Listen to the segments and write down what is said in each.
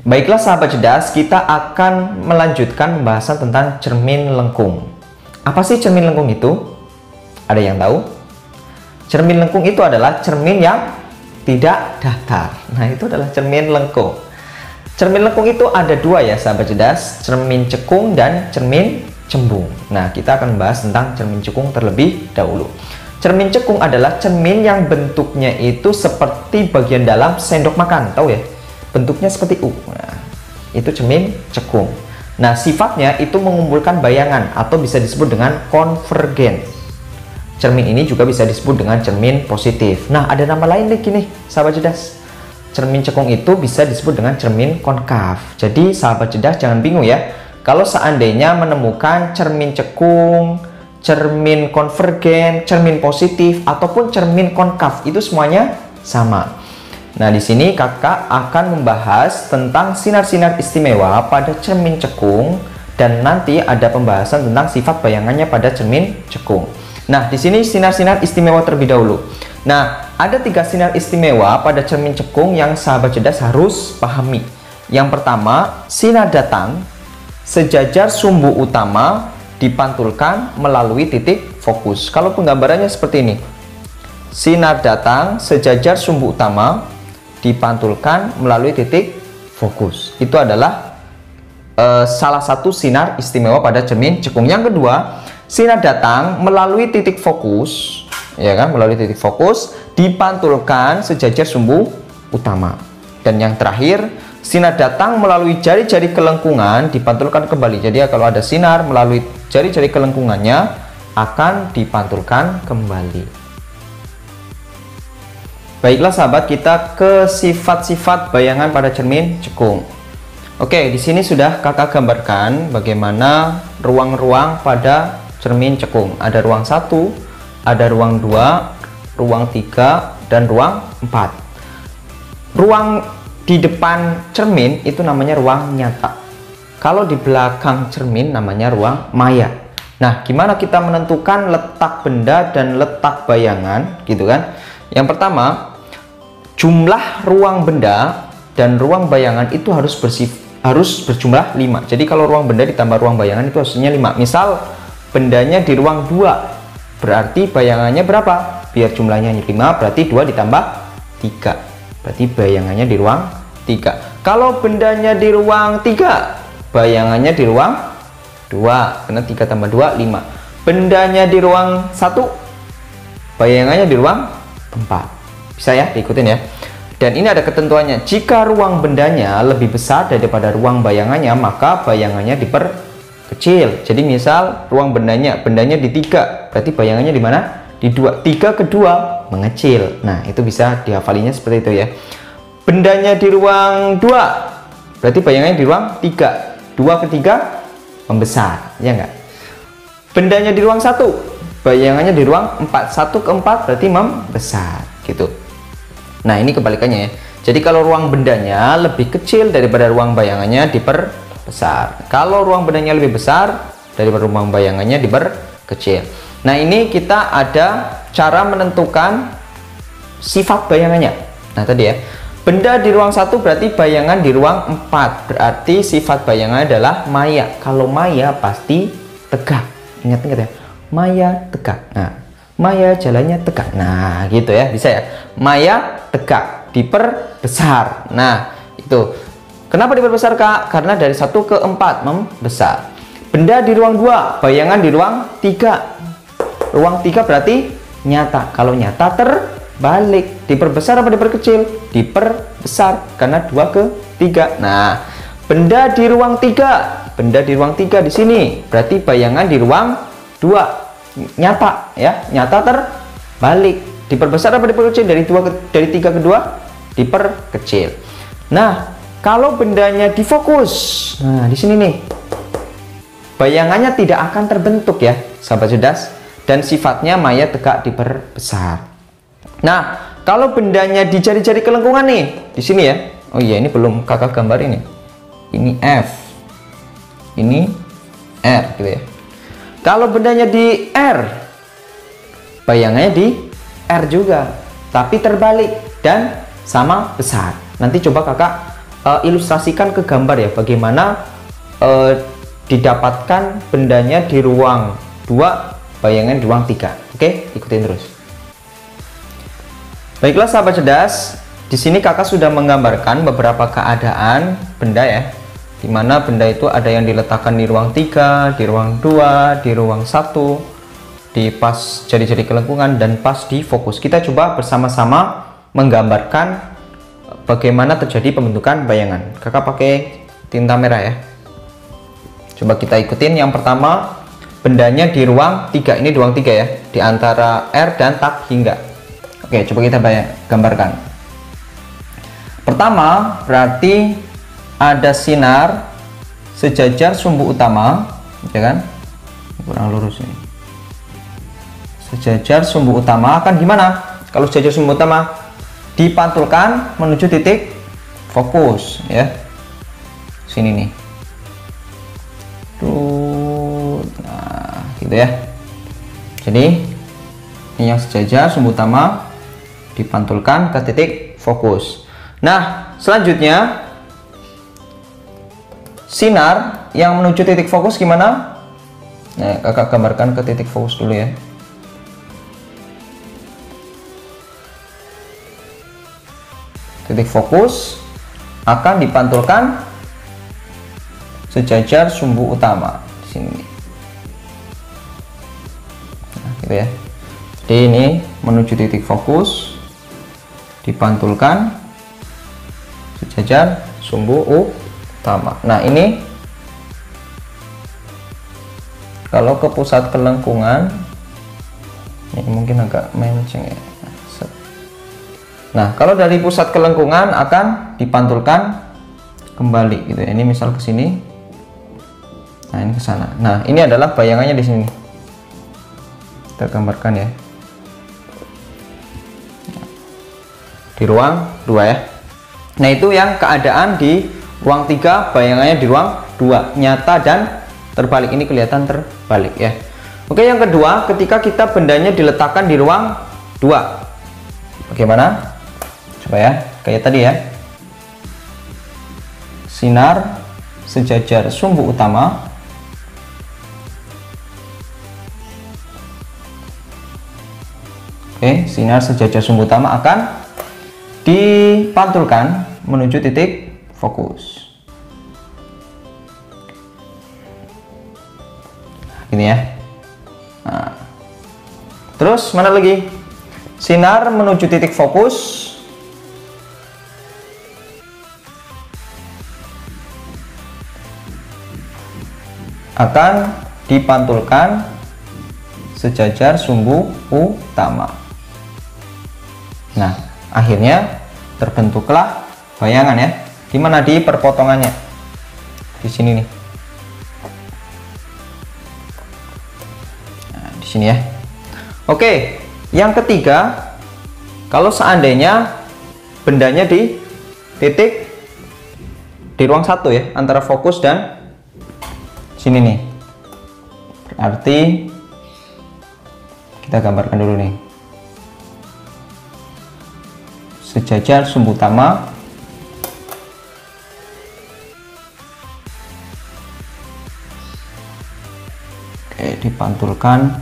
Baiklah sahabat cerdas, kita akan melanjutkan pembahasan tentang cermin lengkung. Apa sih cermin lengkung itu? Ada yang tahu? Cermin lengkung itu adalah cermin yang tidak datar. Nah, itu adalah cermin lengkung. Cermin lengkung itu ada dua ya sahabat cerdas, cermin cekung dan cermin cembung. Nah, kita akan membahas tentang cermin cekung terlebih dahulu. Cermin cekung adalah cermin yang bentuknya itu seperti bagian dalam sendok makan, tahu ya? Bentuknya seperti U. Nah, itu cermin cekung. Nah, sifatnya itu mengumpulkan bayangan atau bisa disebut dengan konvergen. Cermin ini juga bisa disebut dengan cermin positif. Nah, ada nama lain lagi nih, sahabat cerdas. Cermin cekung itu bisa disebut dengan cermin konkav. Jadi, sahabat cerdas jangan bingung ya. Kalau seandainya menemukan cermin cekung, cermin konvergen, cermin positif, ataupun cermin konkav, itu semuanya sama. Nah, di sini kakak akan membahas tentang sinar-sinar istimewa pada cermin cekung dan nanti ada pembahasan tentang sifat bayangannya pada cermin cekung. Nah, di sini sinar-sinar istimewa terlebih dahulu. Nah, ada 3 sinar istimewa pada cermin cekung yang sahabat cerdas harus pahami. Yang pertama, sinar datang sejajar sumbu utama dipantulkan melalui titik fokus. Kalau penggambarannya seperti ini. Sinar datang sejajar sumbu utama dipantulkan melalui titik fokus. Itu adalah salah satu sinar istimewa pada cermin cekung. Yang kedua, sinar datang melalui titik fokus, ya kan? Melalui titik fokus dipantulkan sejajar sumbu utama. Dan yang terakhir, sinar datang melalui jari-jari kelengkungan dipantulkan kembali. Jadi kalau ada sinar melalui jari-jari kelengkungannya akan dipantulkan kembali. Baiklah sahabat, kita ke sifat-sifat bayangan pada cermin cekung. Oke, di sini sudah kakak gambarkan bagaimana ruang-ruang pada cermin cekung. Ada ruang 1, ada ruang 2, ruang 3, dan ruang 4. Ruang di depan cermin itu namanya ruang nyata. Kalau di belakang cermin namanya ruang maya. Nah, gimana kita menentukan letak benda dan letak bayangan, gitu kan? Yang pertama, jumlah ruang benda dan ruang bayangan itu harus berjumlah 5. Jadi kalau ruang benda ditambah ruang bayangan itu hasilnya 5. Misal bendanya di ruang 2, berarti bayangannya berapa? Biar jumlahnya 5, berarti 2 ditambah 3. Berarti bayangannya di ruang 3. Kalau bendanya di ruang 3, bayangannya di ruang 2. Karena 3 tambah 2, 5. Bendanya di ruang 1, bayangannya di ruang 4. Bisa ya, diikutin ya. Dan ini ada ketentuannya. Jika ruang bendanya lebih besar daripada ruang bayangannya, maka bayangannya diperkecil. Jadi misal ruang bendanya di 3, berarti bayangannya di mana? Di 2. 3 ke 2 mengecil. Nah, itu bisa dihafalinya seperti itu ya. Bendanya di ruang 2, berarti bayangannya di ruang 3. 2 ke 3 membesar, ya enggak? Bendanya di ruang 1, bayangannya di ruang 4. 1 ke 4 berarti membesar, gitu. Nah, ini kebalikannya ya. Jadi kalau ruang bendanya lebih kecil daripada ruang bayangannya diperbesar. Kalau ruang bendanya lebih besar daripada ruang bayangannya diperkecil. Nah, ini kita ada cara menentukan sifat bayangannya. Nah, tadi ya. Benda di ruang 1 berarti bayangan di ruang 4. Berarti sifat bayangan adalah maya. Kalau maya pasti tegak. Ingat-ingat ya. Maya tegak. Nah, maya jalannya tegak. Nah, gitu ya. Bisa ya. Maya tegak, diperbesar. Nah, itu. Kenapa diperbesar, Kak? Karena dari 1 ke 4 membesar. Benda di ruang 2, bayangan di ruang 3. Ruang 3 berarti nyata. Kalau nyata terbalik. Diperbesar apa diperkecil? Diperbesar. Karena 2 ke 3. Nah, benda di ruang 3. Benda di ruang 3 di sini. Berarti bayangan di ruang 2. Nyata ya. Nyata terbalik. Diperbesar apa diperkecil? Dari 3 ke 2 diperkecil. Nah, kalau bendanya difokus, nah di sini nih, bayangannya tidak akan terbentuk ya, sahabat cerdas, dan sifatnya maya tegak diperbesar. Nah, kalau bendanya di jari-jari kelengkungan nih, di sini ya. Oh iya, ini belum kakak gambar ini. Ini F, ini R, gitu ya. Kalau bendanya di R, bayangannya di R juga, tapi terbalik dan sama besar. Nanti coba kakak ilustrasikan ke gambar ya, bagaimana didapatkan bendanya di ruang 2, bayangan di ruang 3. Oke, ikutin terus. Baiklah sahabat cerdas, di sini kakak sudah menggambarkan beberapa keadaan benda ya, dimana benda itu ada yang diletakkan di ruang 3, di ruang 2, di ruang 1, di pas jari-jari kelengkungan, dan pas di fokus. Kita coba bersama-sama menggambarkan bagaimana terjadi pembentukan bayangan. Kakak pakai tinta merah ya. Coba kita ikutin. Yang pertama, bendanya di ruang 3. Ini ruang 3 ya, di antara R dan tak hingga. Oke, coba kita gambarkan. Pertama, berarti ada sinar sejajar sumbu utama, ya kan? Kurang lurus ini. Sejajar sumbu utama akan gimana? Kalau sejajar sumbu utama dipantulkan menuju titik fokus ya. Sini nih. Nah, gitu ya. Jadi ini yang sejajar sumbu utama dipantulkan ke titik fokus. Nah, selanjutnya sinar yang menuju titik fokus gimana? Nah, kakak gambarkan ke titik fokus dulu ya. Titik fokus akan dipantulkan sejajar sumbu utama di sini. Nah, gitu ya. Jadi ini menuju titik fokus dipantulkan sejajar sumbu utama. Nah, ini kalau ke pusat kelengkungan ini mungkin agak menceng ya. Nah, kalau dari pusat kelengkungan akan dipantulkan kembali gitu ya. Ini misal ke sini. Nah, ini ke sana. Nah, ini adalah bayangannya di sini. Kita gambarkan ya. Di ruang 2 ya. Nah, itu yang keadaan di ruang 3, bayangannya di ruang 2. Nyata dan terbalik. Ini kelihatan terbalik ya. Oke, yang kedua, ketika kita bendanya diletakkan di ruang 2. Bagaimana? Coba ya, kayak tadi ya. Sinar sejajar sumbu utama sinar sejajar sumbu utama akan dipantulkan menuju titik fokus. Gini ya. Nah, terus mana lagi? Sinar menuju titik fokus akan dipantulkan sejajar sumbu utama. Nah, akhirnya terbentuklah bayangan ya. Dimana di perpotongannya? Di sini nih. Nah, di sini ya. Oke, yang ketiga, kalau seandainya bendanya di titik di ruang 1 ya, antara fokus dan sini nih. Berarti kita gambarkan dulu nih. Sejajar sumbu utama dipantulkan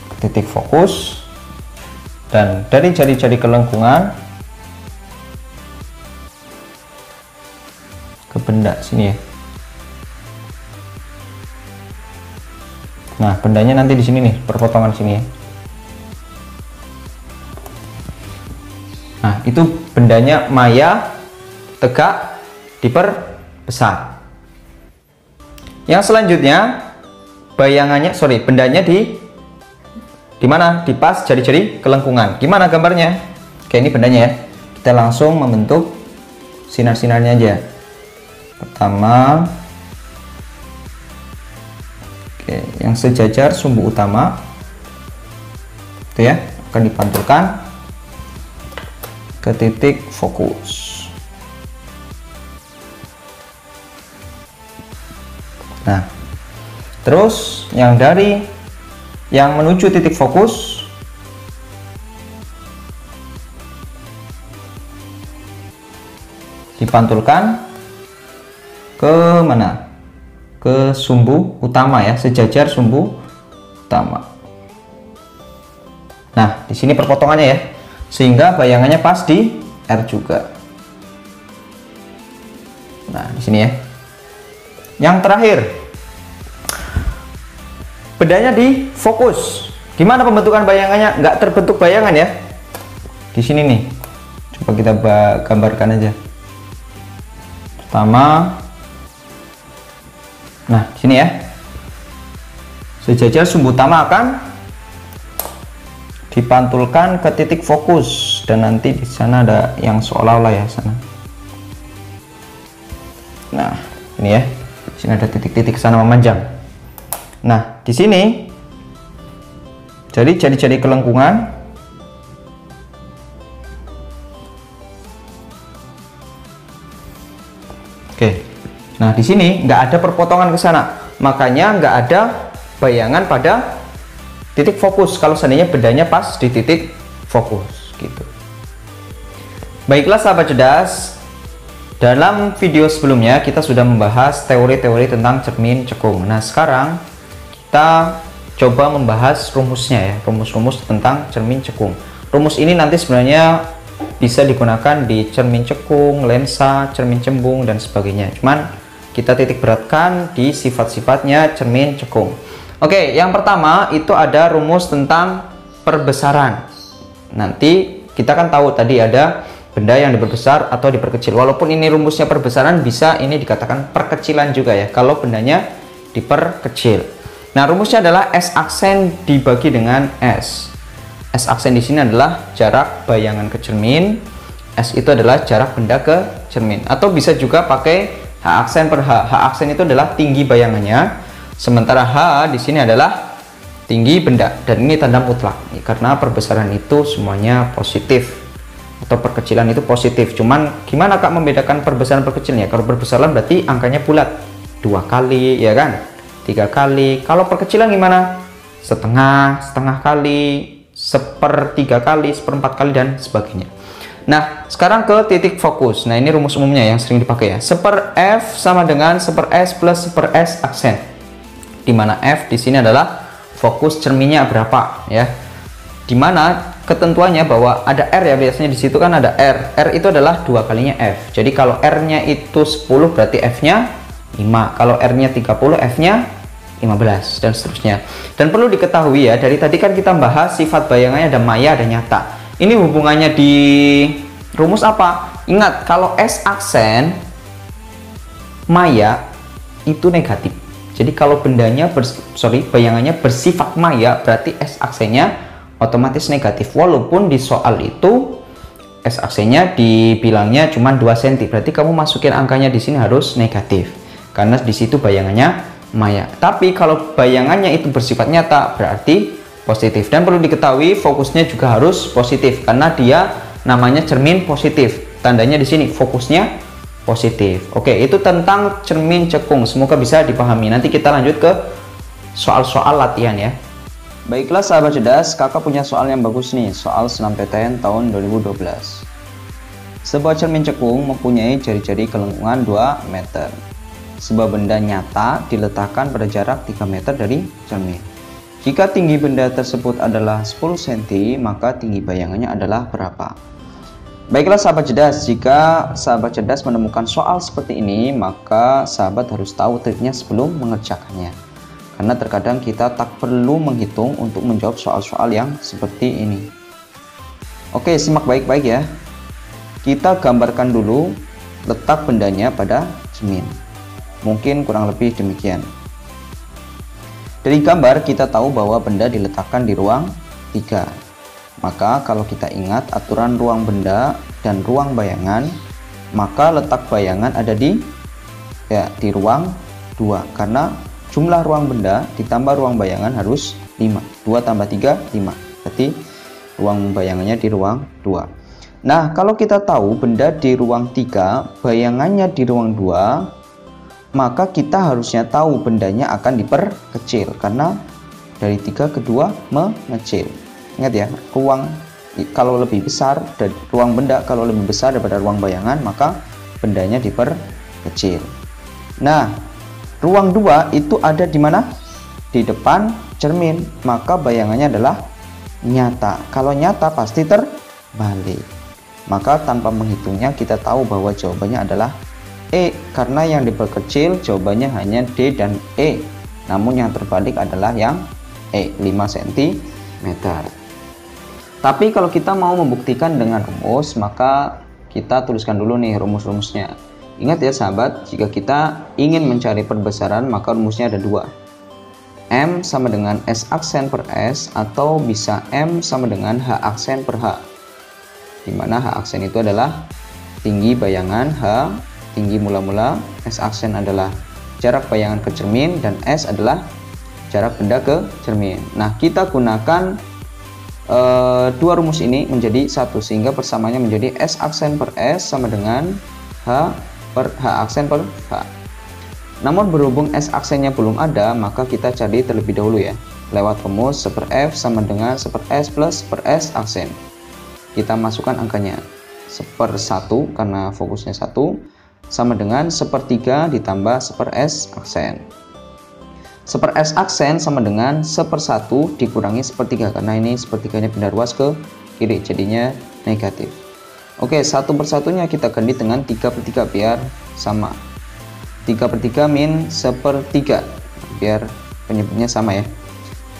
ke titik fokus, dan dari jari-jari kelengkungan ke benda sini ya. Nah, bendanya nanti di sini nih, perpotongan sini ya. Nah, itu bendanya maya, tegak, diperbesar. Yang selanjutnya bendanya di mana? Di pas jari-jari kelengkungan. Gimana gambarnya? Oke, ini bendanya ya. Kita langsung membentuk sinar-sinarnya aja. Pertama, oke, yang sejajar sumbu utama itu ya, akan dipantulkan ke titik fokus. Nah, terus yang menuju titik fokus dipantulkan ke mana? Ke sumbu utama ya, sejajar sumbu utama. Nah, di sini perpotongannya ya, sehingga bayangannya pas di R juga. Nah, di sini ya. Yang terakhir, bendanya di fokus. Gimana pembentukan bayangannya? Nggak terbentuk bayangan ya. Di sini nih. Coba kita gambarkan aja. Pertama, nah di sini ya. Sejajar sumbu utama akan dipantulkan ke titik fokus, dan nanti di sana ada yang seolah-olah ya sana. Nah, ini ya. Di sini ada titik-titik sana memanjang. Nah, di sini jadi jari-jari kelengkungan oke. Nah, di sini nggak ada perpotongan ke sana, makanya nggak ada bayangan pada titik fokus kalau seandainya bendanya pas di titik fokus gitu. Baiklah sahabat cerdas, dalam video sebelumnya kita sudah membahas teori-teori tentang cermin cekung. Nah, sekarang kita coba membahas rumusnya ya, rumus-rumus tentang cermin cekung. Rumus ini nanti sebenarnya bisa digunakan di cermin cekung, lensa, cermin cembung, dan sebagainya. Cuman kita titik beratkan di sifat-sifatnya cermin cekung. Oke, yang pertama itu ada rumus tentang perbesaran. Nanti kita kan tahu tadi ada benda yang diperbesar atau diperkecil. Walaupun ini rumusnya perbesaran, bisa ini dikatakan perkecilan juga ya, kalau bendanya diperkecil. Nah, rumusnya adalah S aksen dibagi dengan S. S aksen di sini adalah jarak bayangan ke cermin, S itu adalah jarak benda ke cermin, atau bisa juga pakai H aksen per H. H aksen itu adalah tinggi bayangannya, sementara H di sini adalah tinggi benda, dan ini tanda mutlak karena perbesaran itu semuanya positif atau perkecilan itu positif. Cuman gimana Kak membedakan perbesaran perkecilnya? Kalau perbesaran berarti angkanya bulat, 2 kali ya kan, 3 kali. Kalau perkecilan gimana? Setengah kali, 1/3 kali, 1/4 kali, dan sebagainya. Nah, sekarang ke titik fokus. Nah, ini rumus umumnya yang sering dipakai ya. 1/F sama dengan 1/S plus 1/S aksen. Dimana F di sini adalah fokus cerminnya berapa ya. Dimana ketentuannya bahwa ada R ya, biasanya di situ kan ada R. R itu adalah 2 kalinya F. Jadi kalau R-nya itu 10 berarti F-nya 5. Kalau R-nya 30, F-nya 15, dan seterusnya. Dan perlu diketahui ya, dari tadi kan kita bahas sifat bayangannya ada maya, ada nyata. Ini hubungannya di rumus apa? Ingat, kalau S aksen maya itu negatif. Jadi kalau bendanya bayangannya bersifat maya, berarti S aksennya otomatis negatif. Walaupun di soal itu S aksennya dibilangnya cuma 2 cm, berarti kamu masukin angkanya di sini harus negatif karena di situ bayangannya maya. Tapi kalau bayangannya itu bersifat nyata berarti positif, dan perlu diketahui fokusnya juga harus positif karena dia namanya cermin positif. Tandanya di sini fokusnya positif. Oke, itu tentang cermin cekung, semoga bisa dipahami. Nanti kita lanjut ke soal-soal latihan ya. Baiklah sahabat cerdas, kakak punya soal yang bagus nih, soal SNMPTN tahun 2012. Sebuah cermin cekung mempunyai jari-jari kelengkungan 2 meter. Sebuah benda nyata diletakkan pada jarak 3 meter dari cermin. Jika tinggi benda tersebut adalah 10 cm, maka tinggi bayangannya adalah berapa? Baiklah sahabat cerdas, jika sahabat cerdas menemukan soal seperti ini, maka sahabat harus tahu triknya sebelum mengerjakannya. Karena terkadang kita tak perlu menghitung untuk menjawab soal-soal yang seperti ini. Oke, simak baik-baik ya. Kita gambarkan dulu letak bendanya pada cermin. Mungkin kurang lebih demikian. Dari gambar kita tahu bahwa benda diletakkan di ruang 3. Maka kalau kita ingat aturan ruang benda dan ruang bayangan, maka letak bayangan ada di ruang 2, karena jumlah ruang benda ditambah ruang bayangan harus 5. 2 tambah 3 5. Berarti ruang bayangannya di ruang 2. Nah, kalau kita tahu benda di ruang 3, bayangannya di ruang 2, maka kita harusnya tahu bendanya akan diperkecil karena dari 3 ke 2 mengecil. Ingat ya, ruang kalau lebih besar dan ruang benda kalau lebih besar daripada ruang bayangan, maka bendanya diperkecil. Nah, ruang 2 itu ada di mana? Di depan cermin, maka bayangannya adalah nyata. Kalau nyata pasti terbalik. Maka tanpa menghitungnya kita tahu bahwa jawabannya adalah E, karena yang diperkecil jawabannya hanya D dan E. Namun yang terbalik adalah yang E, 5 cm. Tapi kalau kita mau membuktikan dengan rumus, maka kita tuliskan dulu nih rumus-rumusnya. Ingat ya sahabat, jika kita ingin mencari perbesaran maka rumusnya ada 2. M sama dengan S aksen per S, atau bisa M sama dengan H aksen per H, dimana H aksen itu adalah tinggi bayangan, H tinggi mula-mula, S aksen adalah jarak bayangan ke cermin, dan S adalah jarak benda ke cermin. Nah, kita gunakan dua rumus ini menjadi satu, sehingga persamaannya menjadi S aksen per S sama dengan H aksen per H. Namun berhubung S aksennya belum ada, maka kita cari terlebih dahulu ya, lewat rumus 1/F sama dengan 1/S plus 1/S aksen. Kita masukkan angkanya 1/1 karena fokusnya 1, sama dengan 1/3 ditambah 1/S aksen. 1/S aksen sama dengan 1/1 dikurangi 1/3, karena ini 1/3-nya pindah ruas ke kiri, jadinya negatif. Oke, 1/1-nya kita ganti dengan 3/3 biar sama. 3/3 min 1/3 biar penyebutnya sama ya.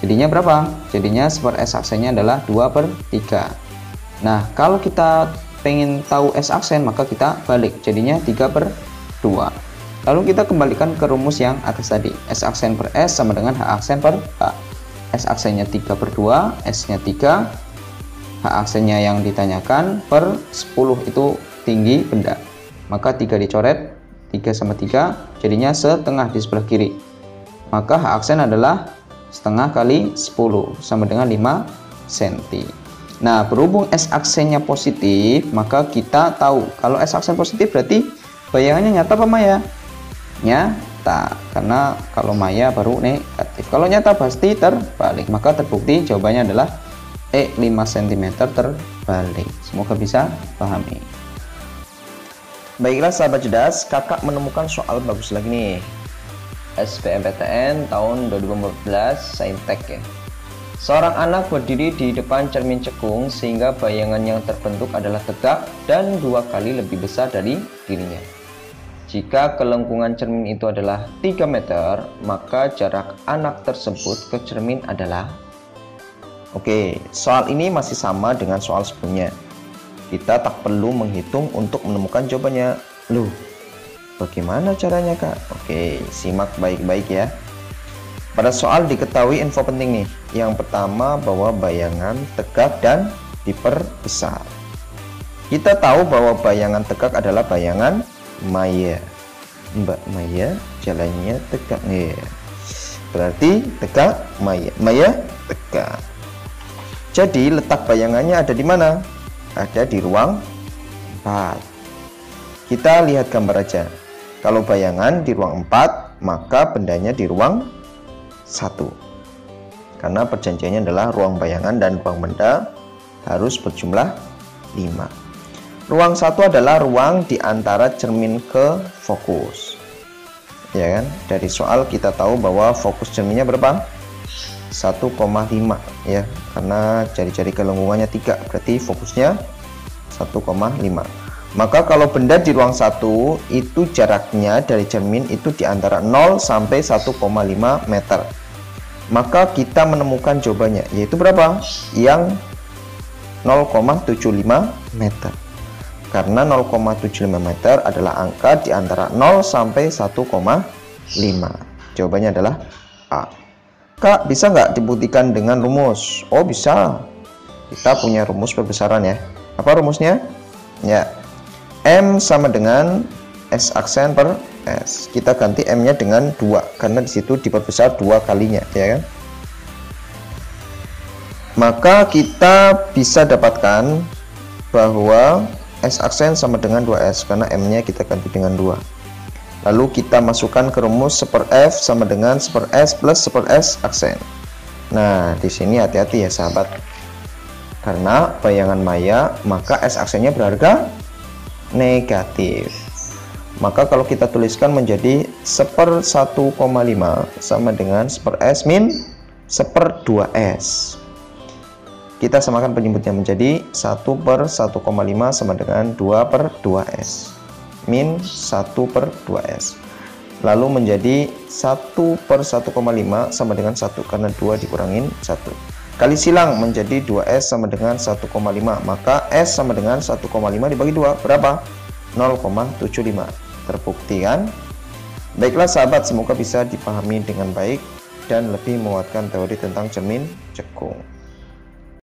Jadinya berapa? Jadinya 1/S aksennya adalah 2/3. Nah, kalau kita pengen tahu S aksen maka kita balik, jadinya 3/2. Lalu kita kembalikan ke rumus yang atas tadi, S aksen per S sama dengan H aksen per H. S aksennya 3/2, S nya 3, H aksennya yang ditanyakan per 10 itu tinggi benda, maka 3 dicoret, 3 sama 3 jadinya setengah di sebelah kiri, maka H aksen adalah setengah kali 10 sama dengan 5 cm. Nah, berhubung S aksennya positif, maka kita tahu kalau S aksen positif berarti bayangannya nyata apa maya? Nyata, karena kalau maya baru negatif. Kalau nyata pasti terbalik, maka terbukti jawabannya adalah E, 5 cm terbalik. Semoga bisa pahami. Baiklah sahabat cerdas, kakak menemukan soal bagus lagi nih. SBMPTN tahun 2014 Saintek ya. Seorang anak berdiri di depan cermin cekung sehingga bayangan yang terbentuk adalah tegak dan 2 kali lebih besar dari dirinya. Jika kelengkungan cermin itu adalah 3 meter, maka jarak anak tersebut ke cermin adalah... Oke, soal ini masih sama dengan soal sebelumnya. Kita tak perlu menghitung untuk menemukan jawabannya. Loh, bagaimana caranya kak? Oke, simak baik-baik ya. Pada soal diketahui info penting nih. Yang pertama bahwa bayangan tegak dan diperbesar. Kita tahu bahwa bayangan tegak adalah bayangan maya. Mbak Maya jalannya tegak nih. Berarti tegak maya. Maya tegak. Jadi letak bayangannya ada di mana? Ada di ruang 4. Kita lihat gambar aja. Kalau bayangan di ruang 4, maka bendanya di ruang 1, karena perjanjiannya adalah ruang bayangan dan ruang benda harus berjumlah 5. Ruang 1 adalah ruang di antara cermin ke fokus, ya kan? Dari soal kita tahu bahwa fokus cerminnya berapa? 1,5 ya, karena jari-jari kelengkungannya 3, berarti fokusnya 1,5. Maka kalau benda di ruang 1 itu jaraknya dari cermin itu di antara 0 sampai 1,5 meter. Maka kita menemukan jawabannya, yaitu berapa? Yang 0,75 meter. Karena 0,75 meter adalah angka di antara 0 sampai 1,5. Jawabannya adalah A. Kak, bisa nggak dibuktikan dengan rumus? Oh, bisa. Kita punya rumus perbesaran ya. Apa rumusnya? Ya, M sama dengan S aksen per S. Kita ganti M-nya dengan 2 karena disitu diperbesar 2 kalinya, ya kan? Maka kita bisa dapatkan bahwa S aksen sama dengan 2S karena M-nya kita ganti dengan 2. Lalu kita masukkan ke rumus 1/F sama dengan 1/S plus 1/S aksen. Nah, di sini hati-hati ya sahabat. Karena bayangan maya, maka S aksennya berharga negatif. Maka kalau kita tuliskan menjadi 1/1,5 sama dengan 1/s min 1/2s. Kita samakan penyebutnya menjadi 1/1,5 sama dengan 2/2s min 1/2s. Lalu menjadi 1/1,5 sama dengan 1 karena 2 dikurangin 1. Kali silang menjadi 2s sama dengan 1,5. Maka s sama dengan 1,5 dibagi 2 berapa? 0,75. Terbukti kan? Baiklah sahabat, semoga bisa dipahami dengan baik dan lebih menguatkan teori tentang cermin cekung.